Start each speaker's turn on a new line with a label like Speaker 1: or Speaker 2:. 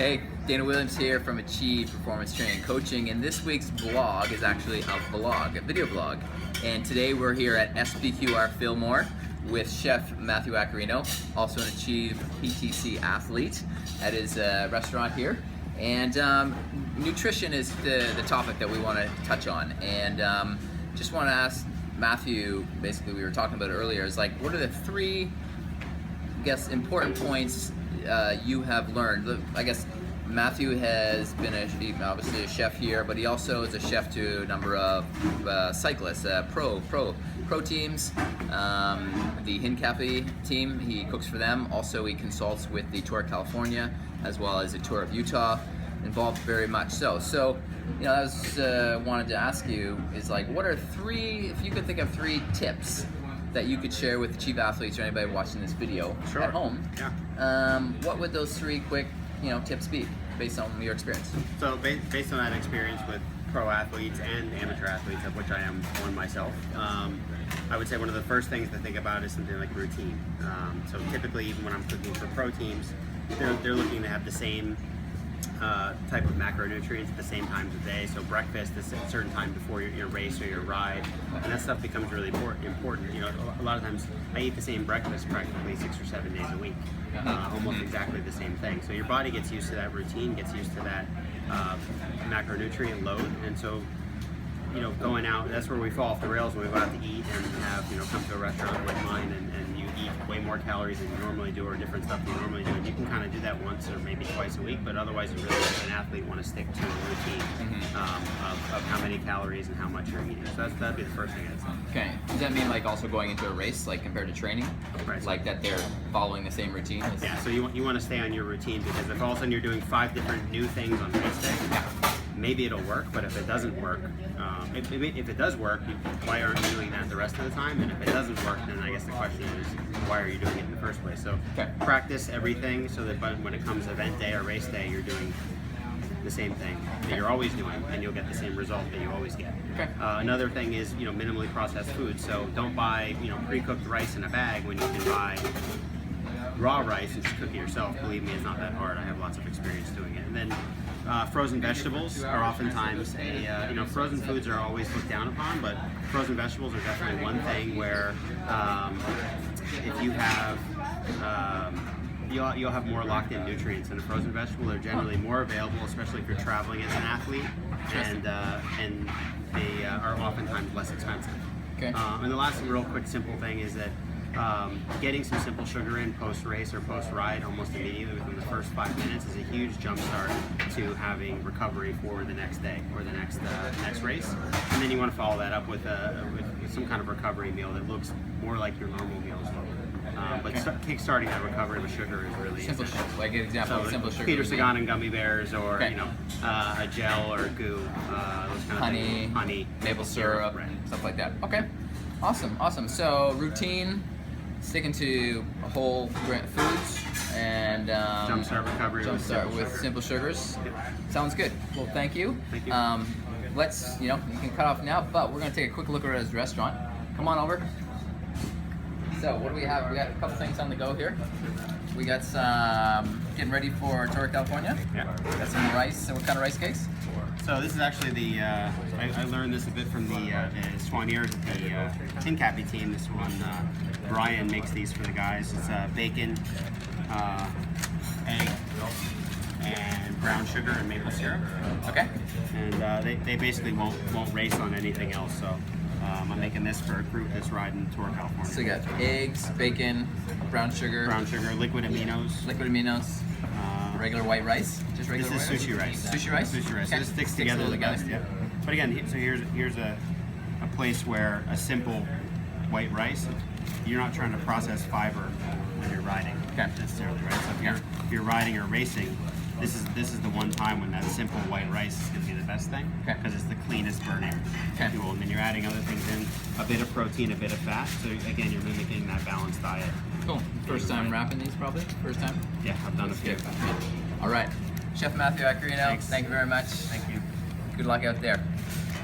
Speaker 1: Hey, Dana Williams here from Achieve Performance Training and Coaching, and this week's vlog is actually a video vlog. And today we're here at SPQR Filmore with Chef Matthew Accarrino, also an AchievePTC athlete at his restaurant here. And nutrition is the topic that we want to touch on. And just want to ask Matthew, basically we were talking about it earlier, is like, what are the three, I guess, important points you have learned? I guess Matthew has been obviously a chef here, but he also is a chef to a number of cyclists, pro teams, the Hincapie team. He cooks for them. Also, he consults with the Tour of California as well as the Tour of Utah. Involved very much so. So, you know, I was wanted to ask you is like, what are three? If you could think of three tips that you could share with Achieve athletes or anybody watching this video at home, what would those three quick, tips be based on your experience?
Speaker 2: So based on that experience with pro athletes and amateur athletes, of which I am one myself, I would say one of the first things to think about is something like routine. So typically, even when I'm cooking for pro teams, they're looking to have the same type of macronutrients at the same times of day. So breakfast is at a certain time before your race or your ride, and that stuff becomes really important. You know, a lot of times I eat the same breakfast practically 6 or 7 days a week, almost exactly the same thing. So your body gets used to that routine, gets used to that macronutrient load, and so going out, that's where we fall off the rails when we go out to eat and have come to a restaurant like mine and you eat way more calories than you normally do or different stuff you normally do, and you can kind of do that once or maybe twice a week, but otherwise you really as an athlete want to stick to a routine of how many calories and how much you're eating. So that'd be the first thing I'd say.
Speaker 1: Okay, does that mean like also going into a race, like compared to training,
Speaker 2: right,
Speaker 1: like that they're following the same routine?
Speaker 2: Yeah, so you want to stay on your routine, because if all of a sudden you're doing 5 different new things on race day, maybe it'll work, but if it doesn't work, if it does work, why aren't you doing that the rest of the time? And if it doesn't work, then I guess the question is, why are you doing it in the first place? So practice everything so that when it comes event day or race day, you're doing the same thing that you're always doing, and you'll get the same result that you always get. Another thing is minimally processed food. So don't buy pre-cooked rice in a bag when you can buy raw rice and just cook it yourself. Believe me, it's not that hard. I have lots of experience doing it. And then frozen vegetables are oftentimes frozen foods are always looked down upon, but frozen vegetables are definitely one thing where if you have you'll have more locked in nutrients in a frozen vegetable. They're generally more available, especially if you're traveling as an athlete, and they are oftentimes less expensive. And the last real quick simple thing is that getting some simple sugar in post-race or post-ride almost immediately within the first 5 minutes is a huge jump start to having recovery for the next day or the next race. And then you want to follow that up with some kind of recovery meal that looks more like your normal meals. But kickstarting that recovery with sugar is really
Speaker 1: simple. Like an example of simple sugar.
Speaker 2: Peter Sagan and gummy bears, or a gel or a goo, those kind of things. Honey,
Speaker 1: maple syrup, stuff like that. Okay, awesome. So routine, sticking to whole foods, and
Speaker 2: jumpstart recovery
Speaker 1: with simple sugars. Sounds good. Well, thank you.
Speaker 2: Thank you.
Speaker 1: Let's you can cut off now, but we're gonna take a quick look at his restaurant. Come on over. So what do we have? We got a couple things on the go here. We got some getting ready for Tour of California. Got some rice. So what kind of rice cakes?
Speaker 2: So this is actually I learned this a bit from the soigneurs at the Hincapie team. This one, Brian makes these for the guys. It's bacon, egg, and brown sugar and maple syrup.
Speaker 1: Okay.
Speaker 2: And they basically won't race on anything else. So I'm making this for a group that's riding Tour of California.
Speaker 1: So you got eggs, bacon, brown sugar, liquid aminos, regular white rice, just regular.
Speaker 2: This is sushi rice.
Speaker 1: Sushi rice.
Speaker 2: Sushi rice.
Speaker 1: Okay.
Speaker 2: So this sticks together the best. Yeah. But again, so here's a place where a simple white rice, you're not trying to process fiber when you're riding necessarily, right? So if you're riding or racing, this is the one time when that simple white rice is going to be the best thing, because it's the cleanest burning fuel. And then you're adding other things in, a bit of protein, a bit of fat. So again, you're mimicking that balanced diet.
Speaker 1: Cool. First time wrapping these, probably? First time?
Speaker 2: Yeah, I've done a few.
Speaker 1: All right. Chef Matthew Accarrino, thank you very much.
Speaker 2: Thank you.
Speaker 1: Good luck out there.